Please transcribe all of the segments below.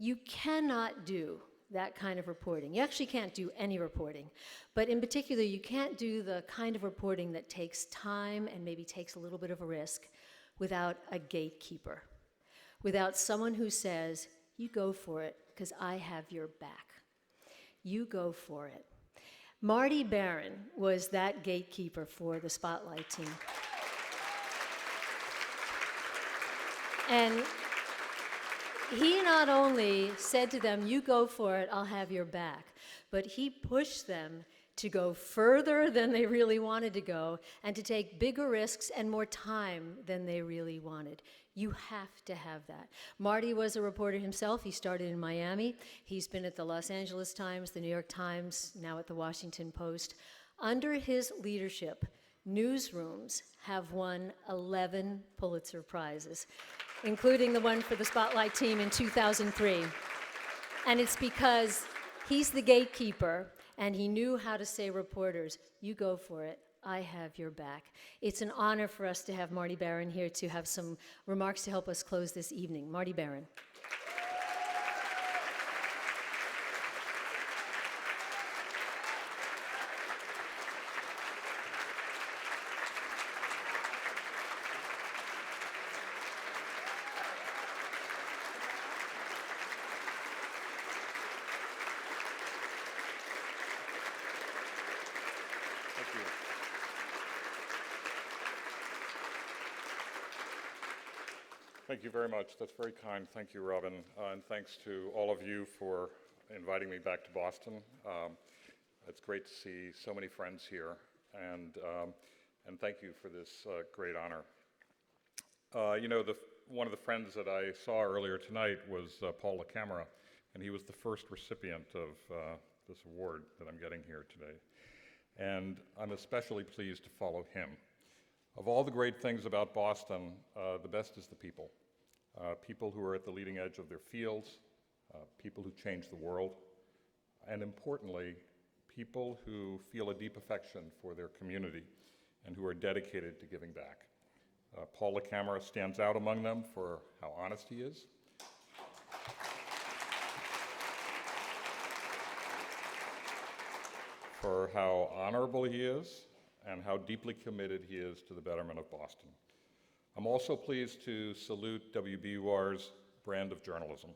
You cannot do that kind of reporting. You actually can't do any reporting, but in particular, you can't do the kind of reporting that takes time and maybe takes a little bit of a risk without a gatekeeper, without someone who says, you go for it, because I have your back. You go for it. Marty Barron was that gatekeeper for the Spotlight team. And he not only said to them, you go for it, I'll have your back, but he pushed them to go further than they really wanted to go and to take bigger risks and more time than they really wanted. You have to have that. Marty was a reporter himself. He started in Miami. He's been at the Los Angeles Times, the New York Times, now at the Washington Post. Under his leadership, newsrooms have won 11 Pulitzer Prizes, including the one for the Spotlight team in 2003. And it's because he's the gatekeeper, and he knew how to say reporters, you go for it, I have your back. It's an honor for us to have Marty Barron here to have some remarks to help us close this evening. Marty Barron. Thank you very much. That's very kind. Thank you, Robin. And thanks to all of you for inviting me back to Boston. It's great to see so many friends here, and thank you for this great honor. One of the friends that I saw earlier tonight was Paul LaCamera, and he was the first recipient of this award that I'm getting here today. And I'm especially pleased to follow him. Of all the great things about Boston, the best is the people. People who are at the leading edge of their fields, people who change the world, and importantly, people who feel a deep affection for their community and who are dedicated to giving back. Paul LaCamera stands out among them for how honest he is, for how honorable he is, and how deeply committed he is to the betterment of Boston. I'm also pleased to salute WBUR's brand of journalism.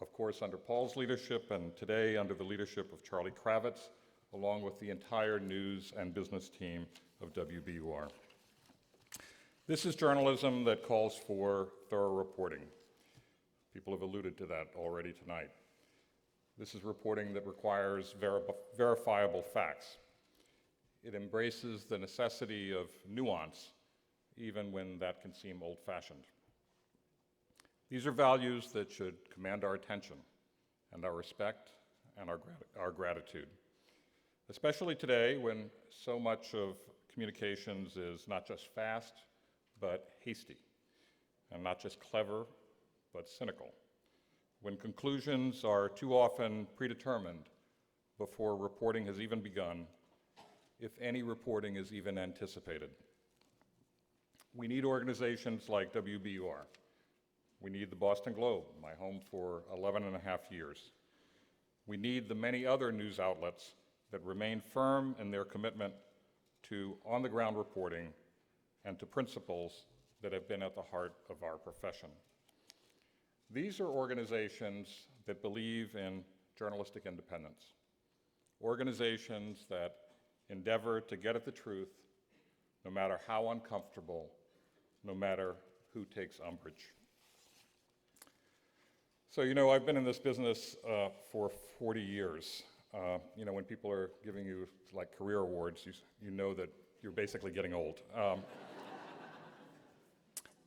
Of course, under Paul's leadership, and today under the leadership of Charlie Kravitz, along with the entire news and business team of WBUR. This is journalism that calls for thorough reporting. People have alluded to that already tonight. This is reporting that requires verifiable facts. It embraces the necessity of nuance, even when that can seem old-fashioned. These are values that should command our attention and our respect and our gratitude, especially today when so much of communications is not just fast, but hasty, and not just clever, but cynical, when conclusions are too often predetermined before reporting has even begun, if any reporting is even anticipated. We need organizations like WBUR. We need the Boston Globe, my home for 11 and a half years. We need the many other news outlets that remain firm in their commitment to on-the-ground reporting and to principles that have been at the heart of our profession. These are organizations that believe in journalistic independence, organizations that endeavor to get at the truth, no matter how uncomfortable, no matter who takes umbrage. So, I've been in this business for 40 years. When people are giving you like career awards, you know that you're basically getting old.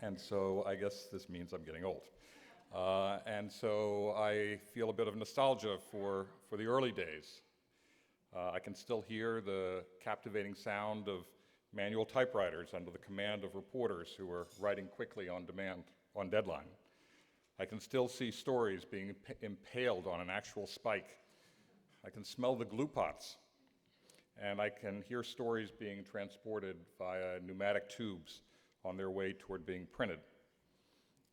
And so I guess this means I'm getting old. And so I feel a bit of nostalgia for the early days. I can still hear the captivating sound of manual typewriters under the command of reporters who were writing quickly on demand, on deadline. I can still see stories being impaled on an actual spike. I can smell the glue pots, and I can hear stories being transported via pneumatic tubes on their way toward being printed.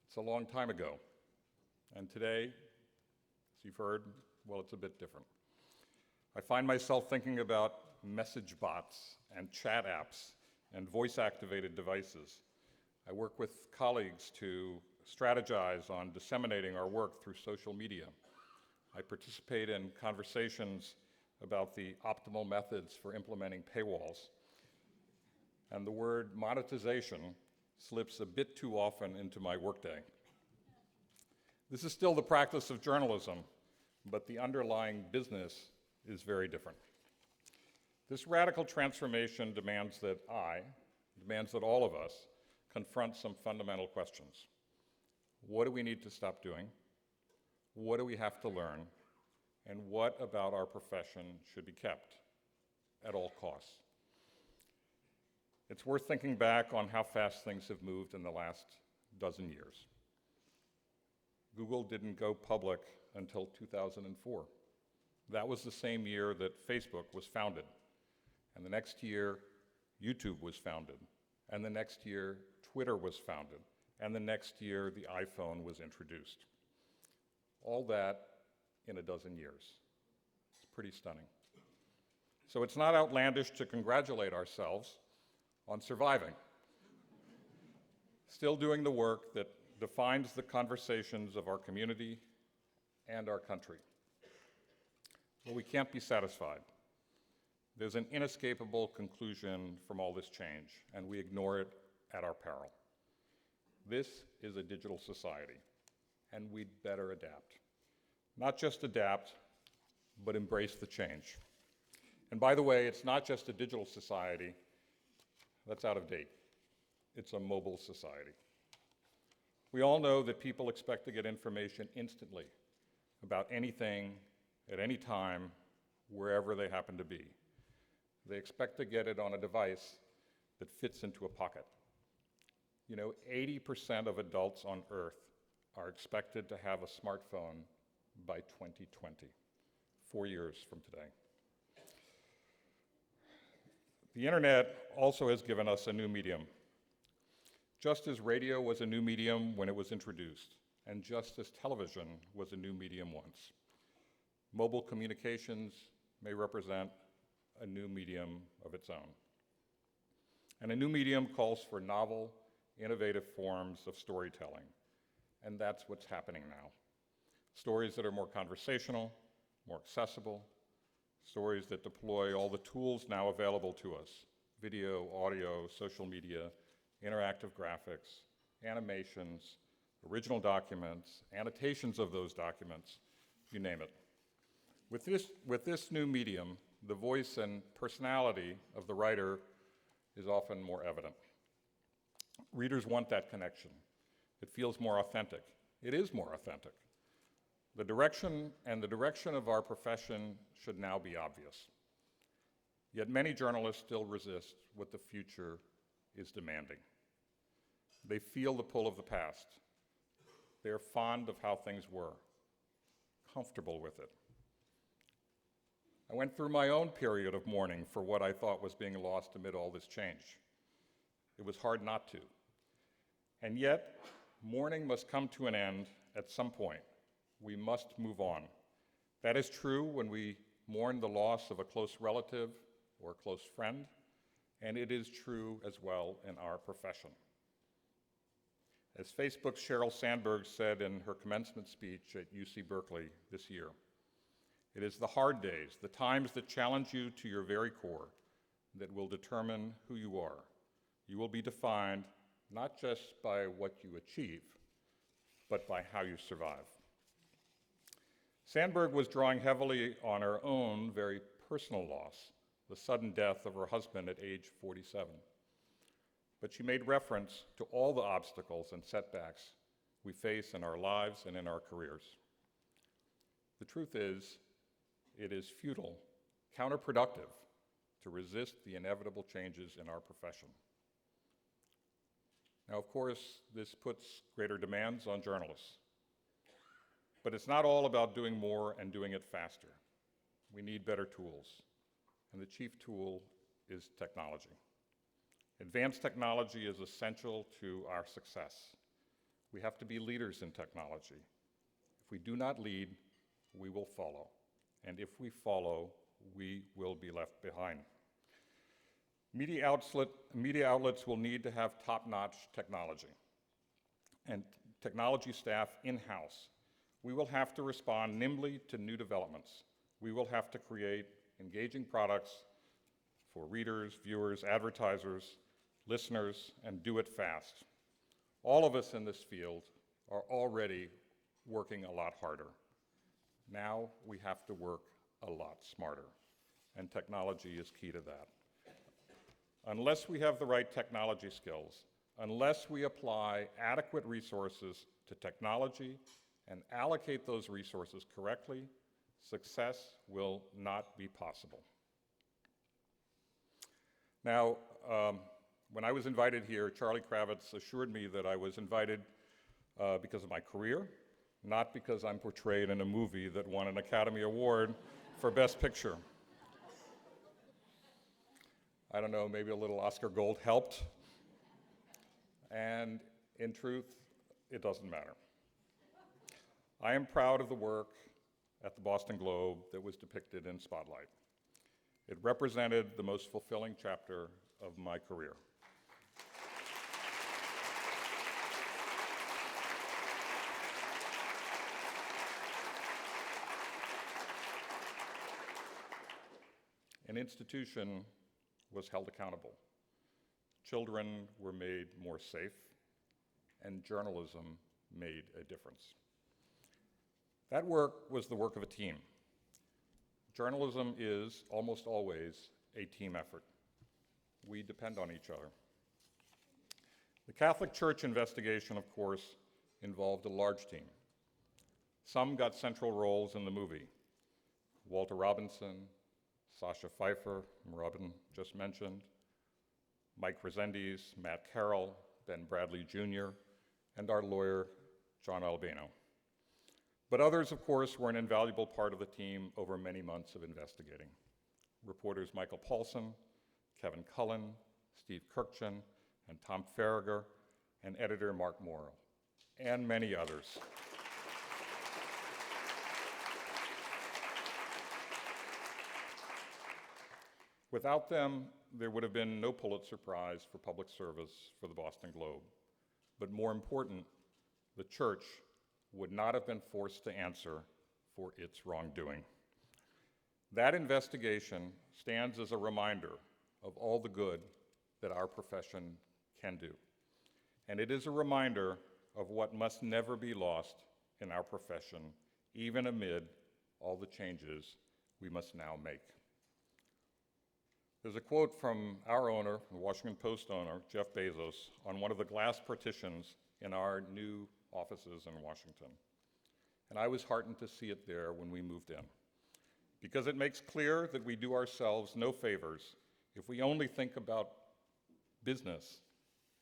It's a long time ago, And today, as you've heard, well, it's a bit different. I find myself thinking about message bots and chat apps and voice-activated devices. I work with colleagues to strategize on disseminating our work through social media. I participate in conversations about the optimal methods for implementing paywalls. And the word monetization slips a bit too often into my workday. This is still the practice of journalism, but the underlying business is very different. This radical transformation demands that all of us, confront some fundamental questions. What do we need to stop doing? What do we have to learn? And what about our profession should be kept at all costs? It's worth thinking back on how fast things have moved in the last dozen years. Google didn't go public until 2004. That was the same year that Facebook was founded. And the next year, YouTube was founded. And the next year, Twitter was founded. And the next year, the iPhone was introduced. All that in a dozen years. It's pretty stunning. So it's not outlandish to congratulate ourselves on surviving. Still doing the work that defines the conversations of our community and our country. But we can't be satisfied. There's an inescapable conclusion from all this change, and we ignore it at our peril. This is a digital society, and we'd better adapt. Not just adapt, but embrace the change. And by the way, it's not just a digital society. That's out of date. It's a mobile society. We all know that people expect to get information instantly about anything, at any time, wherever they happen to be. They expect to get it on a device that fits into a pocket. 80% of adults on Earth are expected to have a smartphone by 2020, 4 years from today. The internet also has given us a new medium. Just as radio was a new medium when it was introduced, and just as television was a new medium once, mobile communications may represent a new medium of its own. And a new medium calls for novel, innovative forms of storytelling, and that's what's happening now. Stories that are more conversational, more accessible, stories that deploy all the tools now available to us: video, audio, social media, interactive graphics, animations, original documents, annotations of those documents, you name it. With this new medium, the voice and personality of the writer is often more evident. Readers want that connection. It feels more authentic. It is more authentic. The direction of our profession should now be obvious. Yet many journalists still resist what the future is demanding. They feel the pull of the past. They are fond of how things were, comfortable with it. I went through my own period of mourning for what I thought was being lost amid all this change. It was hard not to. And yet, mourning must come to an end at some point. We must move on. That is true when we mourn the loss of a close relative or a close friend, and it is true as well in our profession. As Facebook's Sheryl Sandberg said in her commencement speech at UC Berkeley this year, it is the hard days, the times that challenge you to your very core, that will determine who you are. You will be defined not just by what you achieve, but by how you survive. Sandberg was drawing heavily on her own very personal loss, the sudden death of her husband at age 47. But she made reference to all the obstacles and setbacks we face in our lives and in our careers. The truth is, it is futile, counterproductive, to resist the inevitable changes in our profession. Now, of course, this puts greater demands on journalists. But it's not all about doing more and doing it faster. We need better tools, and the chief tool is technology. Advanced technology is essential to our success. We have to be leaders in technology. we do not lead, we will follow. And if we follow, we will be left behind. Media outlets will need to have top-notch technology and technology staff in-house. We will have to respond nimbly to new developments. We will have to create engaging products for readers, viewers, advertisers, listeners, and do it fast. All of us in this field are already working a lot harder. Now we have to work a lot smarter, and technology is key to that. Unless we have the right technology skills, unless we apply adequate resources to technology and allocate those resources correctly, success will not be possible. Now, when I was invited here, Charlie Kravitz assured me that I was invited because of my career, not because I'm portrayed in a movie that won an Academy Award for Best Picture. I don't know, maybe a little Oscar Gold helped. And in truth, it doesn't matter. I am proud of the work at the Boston Globe that was depicted in Spotlight. It represented the most fulfilling chapter of my career. An institution was held accountable. Children were made more safe, and journalism made a difference. That work was the work of a team. Journalism is almost always a team effort. We depend on each other. The Catholic Church investigation, of course, involved a large team. Some got central roles in the movie. Walter Robinson, Sasha Pfeiffer, whom Robin just mentioned, Mike Resendiz, Matt Carroll, Ben Bradley Jr., and our lawyer, John Albano. But others, of course, were an invaluable part of the team over many months of investigating. Reporters Michael Paulson, Kevin Cullen, Steve Kirkchin, and Tom Farragher, and editor Mark Morrill, and many others. Without them, there would have been no Pulitzer Prize for public service for the Boston Globe. But more important, the church would not have been forced to answer for its wrongdoing. That investigation stands as a reminder of all the good that our profession can do. And it is a reminder of what must never be lost in our profession, even amid all the changes we must now make. There's a quote from our owner, the Washington Post owner, Jeff Bezos, on one of the glass partitions in our new offices in Washington. And I was heartened to see it there when we moved in, because it makes clear that we do ourselves no favors if we only think about business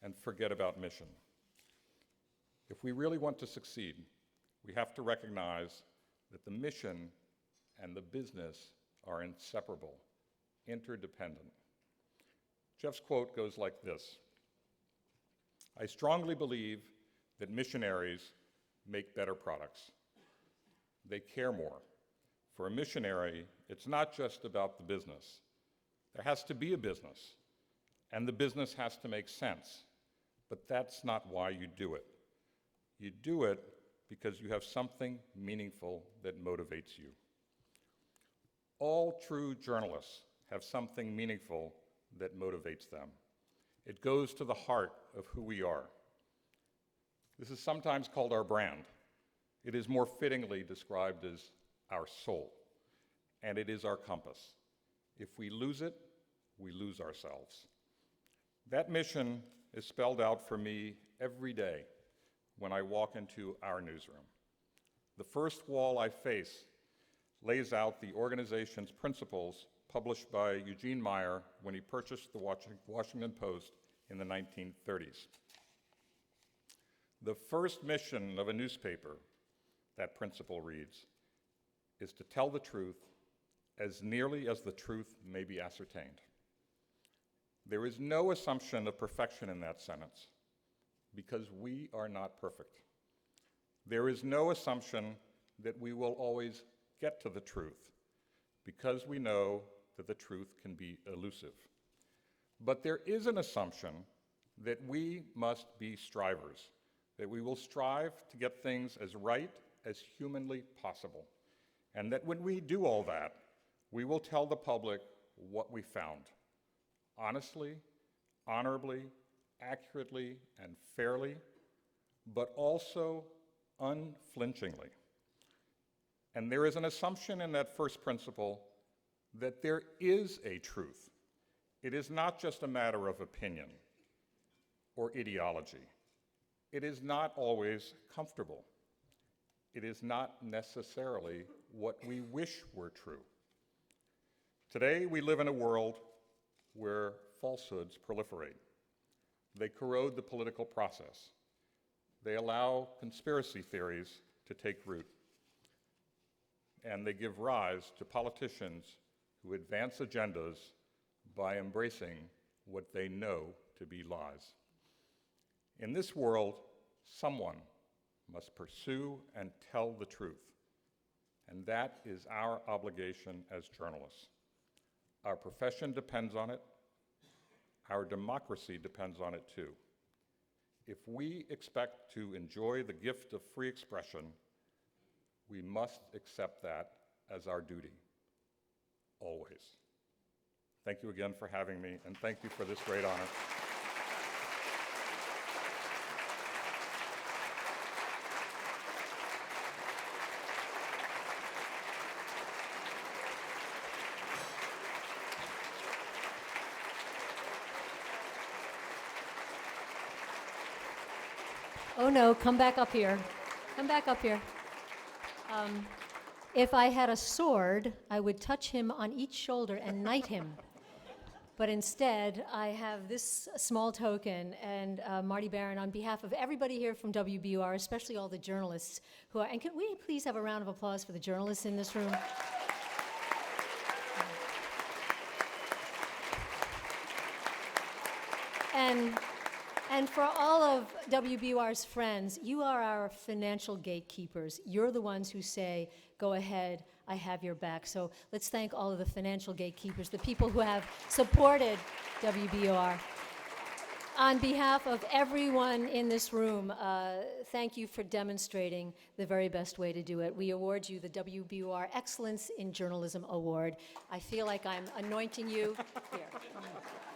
and forget about mission. If we really want to succeed, we have to recognize that the mission and the business are inseparable, interdependent. Jeff's quote goes like this: "I strongly believe that missionaries make better products. They care more. For a missionary, it's not just about the business. There has to be a business, and the business has to make sense. But that's not why you do it. You do it because you have something meaningful that motivates you." All true journalists have something meaningful that motivates them. It goes to the heart of who we are. This is sometimes called our brand. It is more fittingly described as our soul, and it is our compass. If we lose it, we lose ourselves. That mission is spelled out for me every day when I walk into our newsroom. The first wall I face lays out the organization's principles published by Eugene Meyer when he purchased the Washington Post in the 1930s. The first mission of a newspaper, that principle reads, is to tell the truth as nearly as the truth may be ascertained. There is no assumption of perfection in that sentence, because we are not perfect. There is no assumption that we will always get to the truth, because we know that the truth can be elusive. But there is an assumption that we must be strivers, that we will strive to get things as right as humanly possible, and that when we do all that, we will tell the public what we found, honestly, honorably, accurately, and fairly, but also unflinchingly. And there is an assumption in that first principle that there is a truth. It is not just a matter of opinion or ideology. It is not always comfortable. It is not necessarily what we wish were true. Today, we live in a world where falsehoods proliferate. They corrode the political process. They allow conspiracy theories to take root. And they give rise to politicians who advance agendas by embracing what they know to be lies. In this world, someone must pursue and tell the truth, and that is our obligation as journalists. Our profession depends on it. Our democracy depends on it too. If we expect to enjoy the gift of free expression, we must accept that as our duty, always. Thank you again for having me, and thank you for this great honor. Oh no, come back up here. Come back up here. If I had a sword, I would touch him on each shoulder and knight him. But instead, I have this small token, and Marty Barron, on behalf of everybody here from WBUR, especially all the journalists who are, and can we please have a round of applause for the journalists in this room? And for all of WBUR's friends, you are our financial gatekeepers. You're the ones who say, go ahead, I have your back. So let's thank all of the financial gatekeepers, the people who have supported WBUR. On behalf of everyone in this room, thank you for demonstrating the very best way to do it. We award you the WBUR Excellence in Journalism Award. I feel like I'm anointing you. Here.